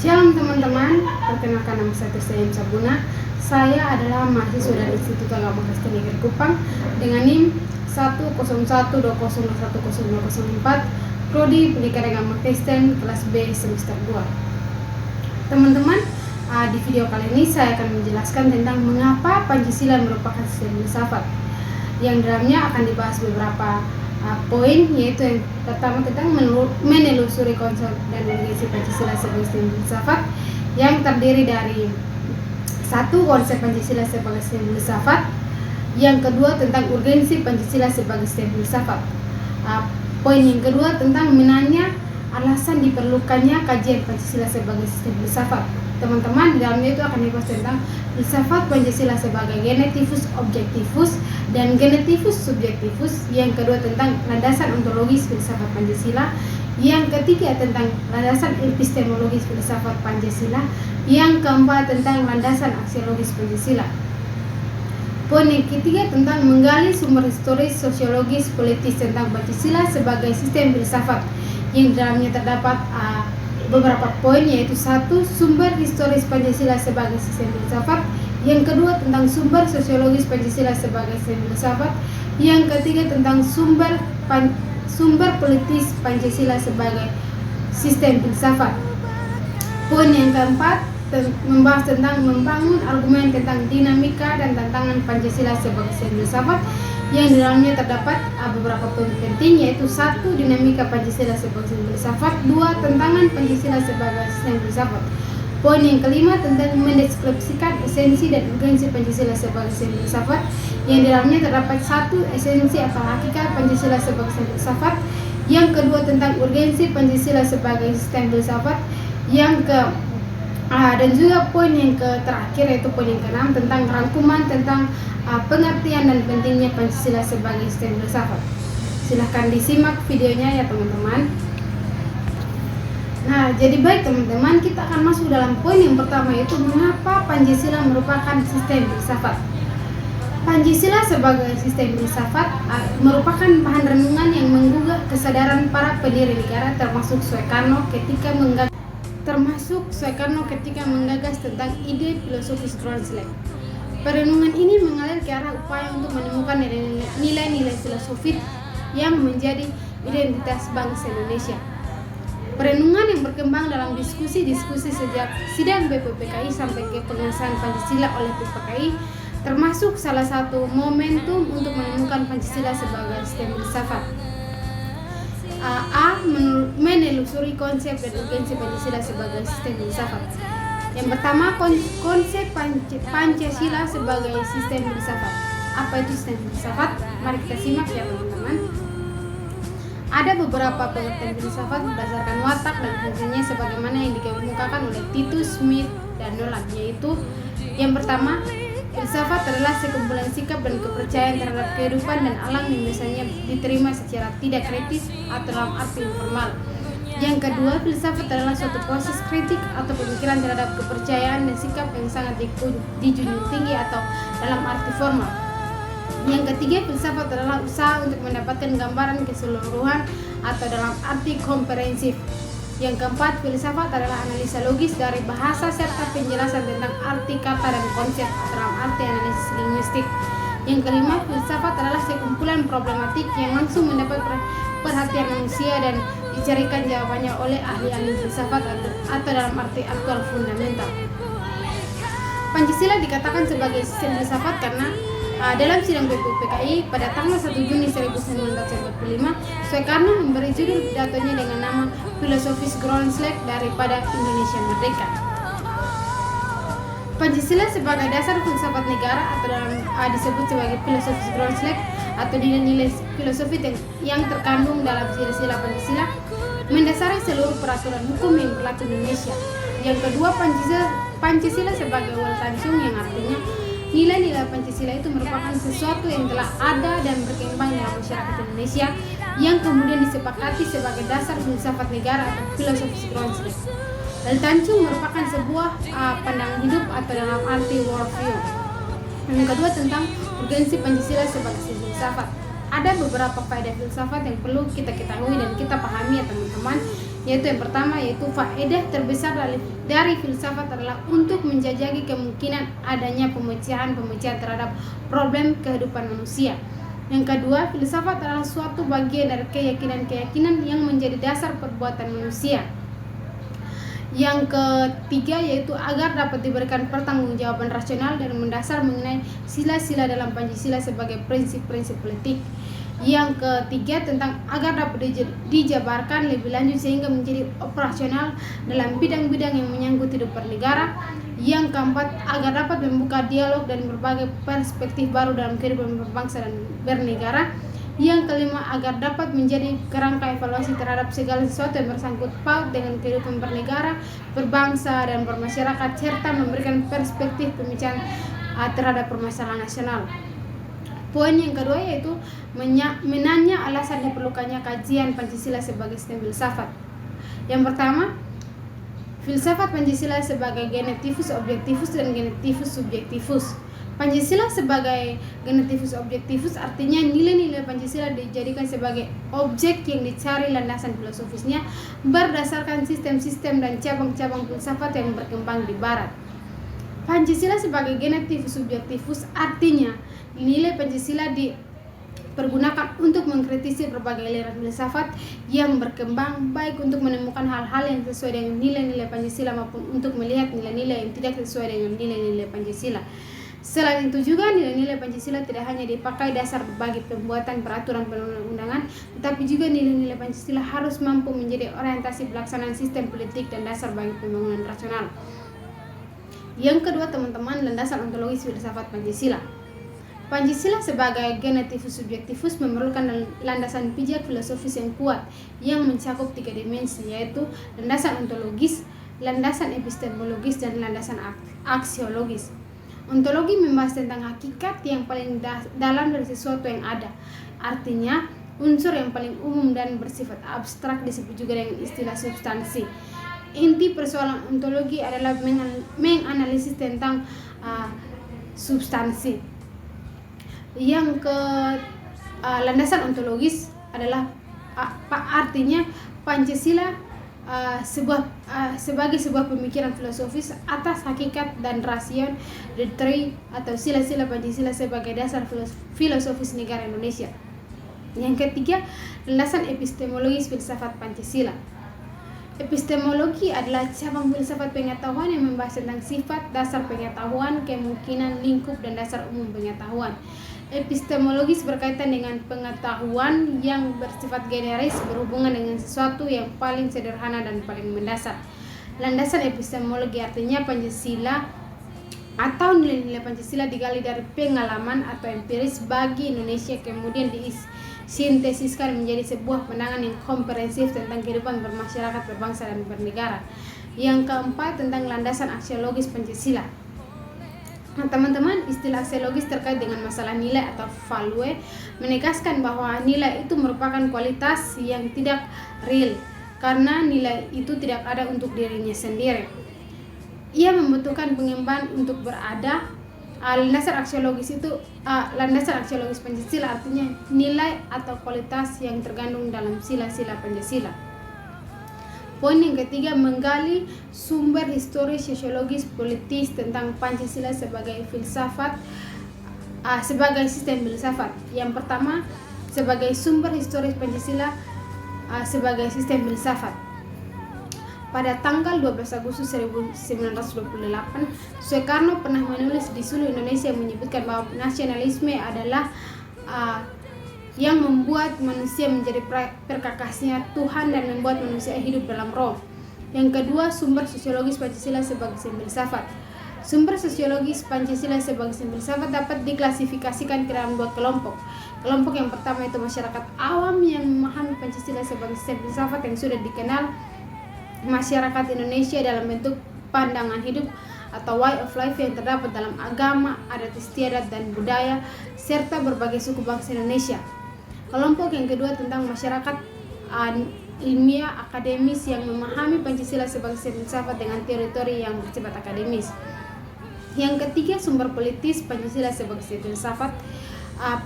Shalom teman-teman, perkenalkan nama saya Tirsaim Sabuna. Saya adalah mahasiswa dari Institut Agama Kristen Negeri Kupang dengan NIM 10120210004, Prodi Pendidikan Agama Kristen kelas B semester 2. Teman-teman, di video kali ini saya akan menjelaskan tentang mengapa Pancasila merupakan sistem filsafat, yang dalamnya akan dibahas beberapa poin, yaitu yang pertama tentang menelusuri konsep dan urgensi Pancasila sebagai sistem filsafat yang terdiri dari satu, konsep Pancasila sebagai sistem filsafat. Yang kedua tentang urgensi Pancasila sebagai sistem filsafat. Poin yang kedua tentang menanya alasan diperlukannya kajian Pancasila sebagai sistem filsafat. Teman-teman, di dalamnya itu akan dibahas tentang filsafat Pancasila sebagai genetivus objektivus dan genetivus subjektivus. Yang kedua tentang landasan ontologis filsafat Pancasila. Yang ketiga tentang landasan epistemologis filsafat Pancasila. Yang keempat tentang landasan aksiologis Pancasila. Poin yang ketiga tentang menggali sumber historis, sosiologis, politis tentang Pancasila sebagai sistem filsafat, yang dalamnya terdapat beberapa poin, yaitu satu, sumber historis Pancasila sebagai sistem filsafat. Yang kedua tentang sumber sosiologis Pancasila sebagai sistem filsafat. Yang ketiga tentang sumber politis Pancasila sebagai sistem filsafat. Poin yang keempat membahas tentang membangun argumen tentang dinamika dan tantangan Pancasila sebagai sistem filsafat, yang di dalamnya terdapat beberapa poin penting, yaitu satu, dinamika Pancasila sebagai sistem filsafat. Dua, tantangan Pancasila sebagai sistem filsafat. Poin yang kelima tentang mendeskripsikan esensi dan urgensi Pancasila sebagai sistem filsafat, yang di dalamnya terdapat satu, esensi atau hakikat Pancasila sebagai sistem filsafat. Yang kedua tentang urgensi Pancasila sebagai sistem filsafat. Dan juga poin yang terakhir, yaitu poin yang keenam tentang rangkuman tentang pengertian dan pentingnya Pancasila sebagai sistem filsafat. Silahkan disimak videonya ya teman-teman. Nah, jadi baik teman-teman, kita akan masuk dalam poin yang pertama, yaitu mengapa Pancasila merupakan sistem filsafat. Pancasila sebagai sistem filsafat merupakan bahan renungan yang menggugah kesadaran para pendiri negara, termasuk Soekarno ketika menggagas tentang ide filosofis Groundsley. Perenungan ini mengalir ke arah upaya untuk menemukan nilai-nilai filosofis yang menjadi identitas bangsa Indonesia. Perenungan yang berkembang dalam diskusi-diskusi sejak sidang BPPKI sampai ke pengesahan Pancasila oleh BPPKI, termasuk salah satu momentum untuk menemukan Pancasila sebagai sistem filsafat. Menelusuri konsep dan urgensi Pancasila sebagai sistem filsafat. Yang pertama, konsep Pancasila sebagai sistem filsafat. Apa itu sistem filsafat? Mari kita simak ya teman-teman. Ada beberapa pengertian filsafat berdasarkan watak dan fungsinya sebagaimana yang dikemukakan oleh Titus, Smith, dan Nolan, yaitu yang pertama, filsafat adalah sekumpulan sikap dan kepercayaan terhadap kehidupan dan alam yang biasanya diterima secara tidak kritis atau dalam arti informal. Yang kedua, filsafat adalah suatu proses kritik atau pemikiran terhadap kepercayaan dan sikap yang sangat dijunjung tinggi atau dalam arti formal. Yang ketiga, filsafat adalah usaha untuk mendapatkan gambaran keseluruhan atau dalam arti komprehensif. Yang keempat, filsafat adalah analisa logis dari bahasa serta penjelasan tentang arti kata dan konsep dalam arti analisis linguistik. Yang kelima, filsafat adalah sekumpulan problematik yang langsung mendapat perhatian manusia dan dicarikan jawabannya oleh ahli-ahli filsafat atau dalam arti aktual fundamental. Pancasila dikatakan sebagai sistem filsafat karena dalam sidang BPPKI pada tanggal 1 Juni 1945, Soekarno memberi judul pidatonya dengan nama Filosofis Groundsley daripada Indonesia Merdeka. Pancasila sebagai dasar filsafat negara atau dalam disebut sebagai Filosofis Groundsley atau nilai-nilai filosofi yang terkandung dalam sila-sila Pancasila mendasari seluruh peraturan hukum yang berlaku di Indonesia. Yang kedua, Pancasila sebagai wal tansung, yang artinya nilai-nilai Pancasila itu merupakan sesuatu yang telah ada dan berkembang dalam masyarakat Indonesia yang kemudian disepakati sebagai dasar filsafat negara atau filosofis Groundsley. Wal tansung merupakan sebuah pandangan hidup atau dalam arti worldview. Yang kedua tentang urgensi Pancasila sebagai filsafat. Ada beberapa faedah filsafat yang perlu kita ketahui dan kita pahami ya teman-teman. yaitu yang pertama, yaitu faedah terbesar dari filsafat adalah untuk menjajaki kemungkinan adanya pemecahan terhadap problem kehidupan manusia. Yang kedua, filsafat adalah suatu bagian dari keyakinan-keyakinan yang menjadi dasar perbuatan manusia. Yang ketiga, yaitu agar dapat diberikan pertanggungjawaban rasional dan mendasar mengenai sila-sila dalam Pancasila sebagai prinsip-prinsip politik. Yang ketiga, tentang agar dapat dijabarkan lebih lanjut sehingga menjadi operasional dalam bidang-bidang yang menyangkut hidup bernegara. Yang keempat, agar dapat membuka dialog dan berbagai perspektif baru dalam kehidupan berbangsa dan bernegara. Yang kelima, agar dapat menjadi kerangka evaluasi terhadap segala sesuatu yang bersangkut paut dengan kehidupan bernegara, berbangsa, dan bermasyarakat, serta memberikan perspektif pemikiran terhadap permasalahan nasional. Poin yang kedua, yaitu menanya alasan diperlukannya kajian Pancasila sebagai sistem filsafat. Yang pertama, filsafat Pancasila sebagai genetivus objektivus dan genetivus subjektivus. Pancasila sebagai genetivus objektivus artinya nilai-nilai Pancasila dijadikan sebagai objek yang dicari landasan filosofisnya berdasarkan sistem-sistem dan cabang-cabang filsafat yang berkembang di Barat. Pancasila sebagai genetivus subjektivus artinya nilai Pancasila dipergunakan untuk mengkritisi berbagai aliran filsafat yang berkembang, baik untuk menemukan hal-hal yang sesuai dengan nilai-nilai Pancasila maupun untuk melihat nilai-nilai yang tidak sesuai dengan nilai-nilai Pancasila. Selain itu juga nilai-nilai Pancasila tidak hanya dipakai dasar bagi pembuatan peraturan perundang-undangan, tetapi juga nilai-nilai Pancasila harus mampu menjadi orientasi pelaksanaan sistem politik dan dasar bagi pembangunan rasional. Yang kedua, teman-teman, landasan ontologis filsafat Pancasila. Pancasila sebagai genetivus subjektivus memerlukan landasan pijak filosofis yang kuat yang mencakup 3 dimensi, yaitu landasan ontologis, landasan epistemologis, dan landasan aksiologis. Ontologi membahas tentang hakikat yang paling dalam dari sesuatu yang ada. Artinya, unsur yang paling umum dan bersifat abstrak disebut juga dengan istilah substansi. Inti persoalan ontologi adalah menganalisis tentang substansi. Yang landasan ontologis adalah artinya Pancasila sebagai sebuah pemikiran filosofis atas hakikat dan rasion dari atau sila-sila Pancasila sebagai dasar filosofis negara Indonesia. Yang ketiga, landasan epistemologis filsafat Pancasila. Epistemologi adalah cabang filsafat pengetahuan yang membahas tentang sifat, dasar pengetahuan, kemungkinan, lingkup, dan dasar umum pengetahuan. Epistemologis berkaitan dengan pengetahuan yang bersifat generis berhubungan dengan sesuatu yang paling sederhana dan paling mendasar. Landasan epistemologi artinya Pancasila atau nilai-nilai Pancasila digali dari pengalaman atau empiris bagi Indonesia, kemudian disintesiskan menjadi sebuah pandangan yang komprehensif tentang kehidupan bermasyarakat, berbangsa, dan bernegara. Yang keempat, tentang landasan aksiologis Pancasila. Nah, teman-teman, istilah aksiologis terkait dengan masalah nilai atau value menegaskan bahwa nilai itu merupakan kualitas yang tidak real karena nilai itu tidak ada untuk dirinya sendiri. Ia membutuhkan pengembangan untuk berada. Landasan aksiologis Pancasila artinya nilai atau kualitas yang terkandung dalam sila-sila Pancasila. Poin yang ketiga, menggali sumber historis, sosiologis, politis tentang Pancasila sebagai filsafat, sebagai sistem filsafat. Yang pertama, sebagai sumber historis Pancasila sebagai sistem filsafat. Pada tanggal 12 Agustus 1928, Soekarno pernah menulis di Suluh Indonesia yang menyebutkan bahwa nasionalisme adalah yang membuat manusia menjadi perkakasnya Tuhan dan membuat manusia hidup dalam roh. Yang kedua, sumber sosiologis Pancasila sebagai sistem filsafat. Sumber sosiologis Pancasila sebagai sistem filsafat dapat diklasifikasikan ke dalam 2 kelompok. Kelompok yang pertama itu masyarakat awam yang memahami Pancasila sebagai sistem filsafat yang sudah dikenal masyarakat Indonesia dalam bentuk pandangan hidup atau way of life yang terdapat dalam agama, adat istiadat, dan budaya serta berbagai suku bangsa Indonesia. Kelompok yang kedua tentang masyarakat ilmiah akademis yang memahami Pancasila sebagai sistem filsafat dengan teori-teori yang bersifat akademis. Yang ketiga, sumber politis Pancasila sebagai sistem filsafat.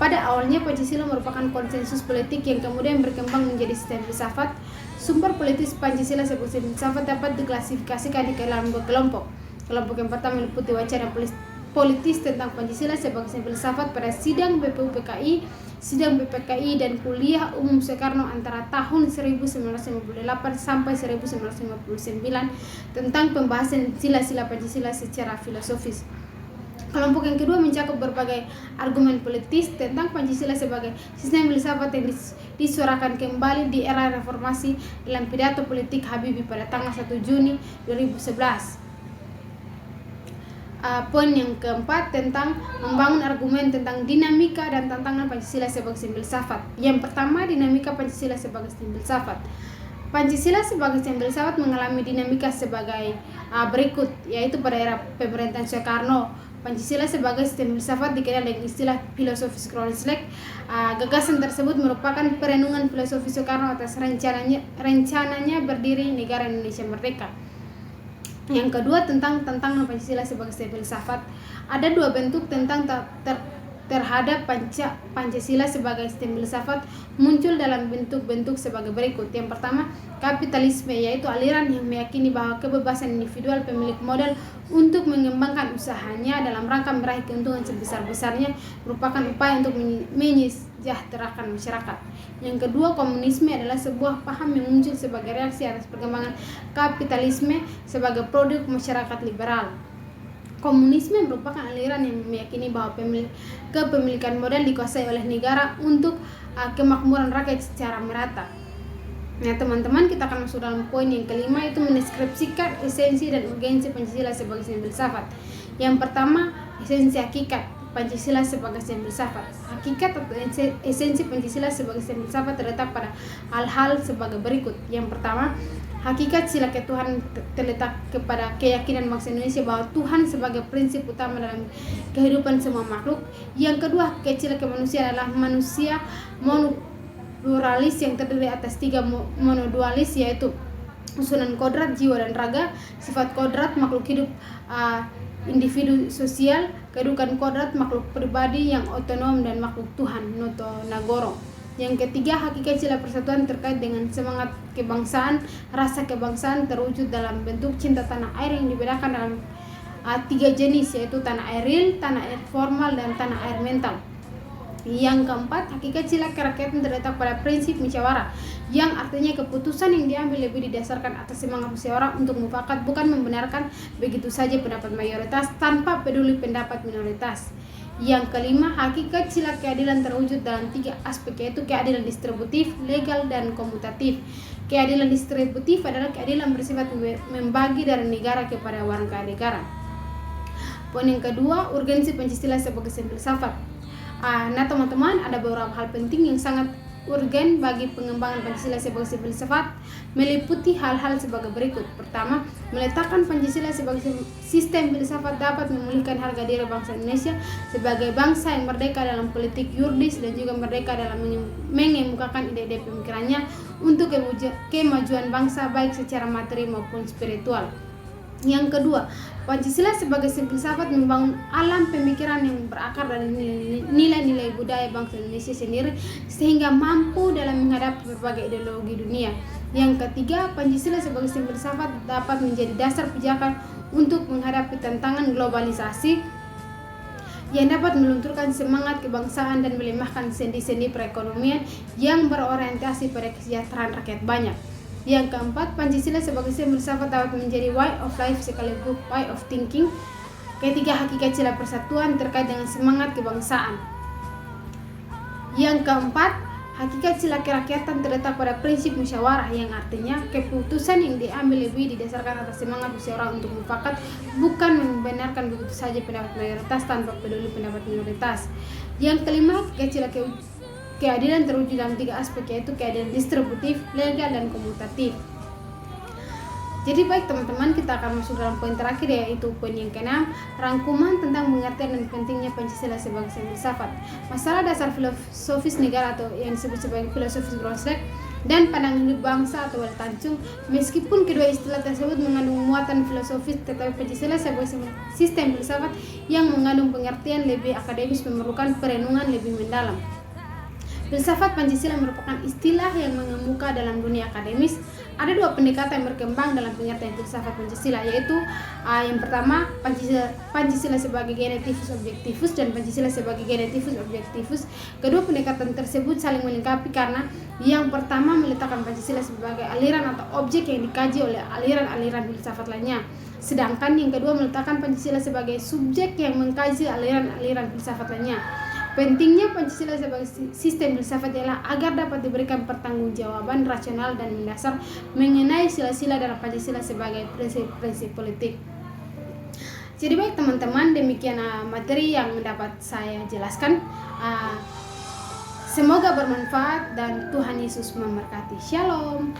Pada awalnya Pancasila merupakan konsensus politik yang kemudian berkembang menjadi sistem filsafat. Sumber politis Pancasila sebagai sistem filsafat dapat diklasifikasikan di dalam dua kelompok. Kelompok yang pertama meliputi wacana politis tentang Pancasila sebagai sistem filsafat pada sidang BPUPKI, sidang BPKI dan kuliah umum Soekarno antara tahun 1958 sampai 1959 tentang pembahasan sila-sila Pancasila secara filosofis. Kelompok yang kedua mencakup berbagai argumen politis tentang Pancasila sebagai sistem filsafat yang disuarakan kembali di era reformasi dalam pidato politik Habibie pada tanggal 1 Juni 2011. Poin yang keempat tentang membangun argumen tentang dinamika dan tantangan Pancasila sebagai sistem filsafat. Yang pertama, dinamika Pancasila sebagai sistem filsafat. Pancasila sebagai sistem filsafat mengalami dinamika sebagai berikut, yaitu pada era pemerintahan Soekarno. Pancasila sebagai sistem filsafat dikenal dengan istilah filosofis Kronslek. Gagasan tersebut merupakan perenungan filosofi Soekarno atas rencananya berdiri negara Indonesia merdeka. Yang kedua, tentang tantangan Pancasila sebagai sistem filsafat. Ada dua bentuk tentang terhadap Pancasila sebagai sistem filsafat muncul dalam bentuk-bentuk sebagai berikut. Yang pertama, kapitalisme, yaitu aliran yang meyakini bahwa kebebasan individual pemilik modal untuk mengembangkan usahanya dalam rangka meraih keuntungan sebesar-besarnya merupakan upaya untuk menyejahterakan masyarakat. Yang kedua, komunisme adalah sebuah paham yang muncul sebagai reaksi atas perkembangan kapitalisme sebagai produk masyarakat liberal. Komunisme merupakan aliran yang meyakini bahwa kepemilikan modal dikuasai oleh negara untuk kemakmuran rakyat secara merata. Nah teman-teman, kita akan masuk dalam poin yang kelima, yaitu mendeskripsikan esensi dan urgensi Pancasila sebagai sistem filsafat. Yang pertama, esensi hakikat Pancasila sebagai sistem filsafat. Hakikat atau esensi Pancasila sebagai sistem filsafat terletak pada hal-hal sebagai berikut. Yang pertama, hakikat sila ketuhanan terletak kepada keyakinan bangsa Indonesia bahwa Tuhan sebagai prinsip utama dalam kehidupan semua makhluk. Yang kedua, hakikat kemanusiaan adalah manusia monoduralis yang terdiri atas tiga monodualis, yaitu usunan kodrat jiwa dan raga, sifat kodrat makhluk hidup individu sosial, kedudukan kodrat makhluk pribadi yang otonom, dan makhluk Tuhan Noto Nagoro. Yang ketiga, hakikat sila persatuan terkait dengan semangat kebangsaan. Rasa kebangsaan terwujud dalam bentuk cinta tanah air yang dibedakan dalam tiga jenis, yaitu tanah air real, tanah air formal, dan tanah air mental. Yang keempat, hakikat sila kerakyatan terletak pada prinsip musyawarah, yang artinya keputusan yang diambil lebih didasarkan atas semangat musyawarah untuk mufakat, bukan membenarkan begitu saja pendapat mayoritas tanpa peduli pendapat minoritas. Yang kelima, hakikat sila keadilan terwujud dalam tiga aspek, yaitu keadilan distributif, legal, dan komutatif. Keadilan distributif adalah keadilan bersifat membagi dari negara kepada warga negara. Poin yang kedua, urgensi Pancasila sebagai sistem filsafat. Nah teman-teman, ada beberapa hal penting yang sangat urgen bagi pengembangan Pancasila sebagai sistem filsafat, meliputi hal-hal sebagai berikut. Pertama, meletakkan Pancasila sebagai sistem filsafat dapat memulihkan harga diri bangsa Indonesia sebagai bangsa yang merdeka dalam politik yuridis dan juga merdeka dalam mengemukakan ide-ide pemikirannya untuk kemajuan bangsa baik secara materi maupun spiritual. Yang kedua, Pancasila sebagai sistem filsafat membangun alam pemikiran yang berakar dari nilai-nilai budaya bangsa Indonesia sendiri sehingga mampu dalam menghadapi berbagai ideologi dunia. Yang ketiga, Pancasila sebagai sistem filsafat dapat menjadi dasar pijakan untuk menghadapi tantangan globalisasi yang dapat melunturkan semangat kebangsaan dan melemahkan sendi-sendi perekonomian yang berorientasi pada kesejahteraan rakyat banyak. Yang keempat, Pancasila sebagai sistem filsafat dapat menjadi way of life sekaligus way of thinking. Ketiga, hakikat sila persatuan terkait dengan semangat kebangsaan. Yang keempat, hakikat sila kerakyatan terletak pada prinsip musyawarah, yang artinya keputusan yang diambil lebih didasarkan atas semangat musyawarah untuk mufakat, bukan membenarkan begitu saja pendapat mayoritas tanpa peduli pendapat minoritas. Yang kelima, hakikat sila keadilan terwujud dalam tiga aspek, yaitu keadilan distributif, legal, dan komutatif. Jadi baik teman-teman, kita akan masuk dalam poin terakhir, yaitu poin yang keenam, rangkuman tentang pengertian dan pentingnya Pancasila sebagai sistem filsafat. Masalah dasar filosofis negara atau yang disebut sebagai filosofis Kronslek dan pandangan hidup bangsa atau Weltanschauung. Meskipun kedua istilah tersebut mengandung muatan filosofis, tetapi Pancasila sebagai sistem filsafat yang mengandung pengertian lebih akademis memerlukan perenungan lebih mendalam. Filsafat Pancasila merupakan istilah yang mengemuka dalam dunia akademis. Ada dua pendekatan yang berkembang dalam pengertian filsafat Pancasila, yaitu yang pertama Pancasila sebagai genetivus objektivus dan Pancasila sebagai genetivus objektivus. Kedua pendekatan tersebut saling melengkapi karena yang pertama meletakkan Pancasila sebagai aliran atau objek yang dikaji oleh aliran-aliran filsafat lainnya. Sedangkan yang kedua meletakkan Pancasila sebagai subjek yang mengkaji aliran-aliran filsafat lainnya. Pentingnya Pancasila sebagai sistem filsafat ialah agar dapat diberikan pertanggungjawaban rasional dan mendasar mengenai sila-sila dalam Pancasila sebagai prinsip-prinsip politik. Jadi baik teman-teman, demikian materi yang dapat saya jelaskan. Semoga bermanfaat dan Tuhan Yesus memberkati. Shalom.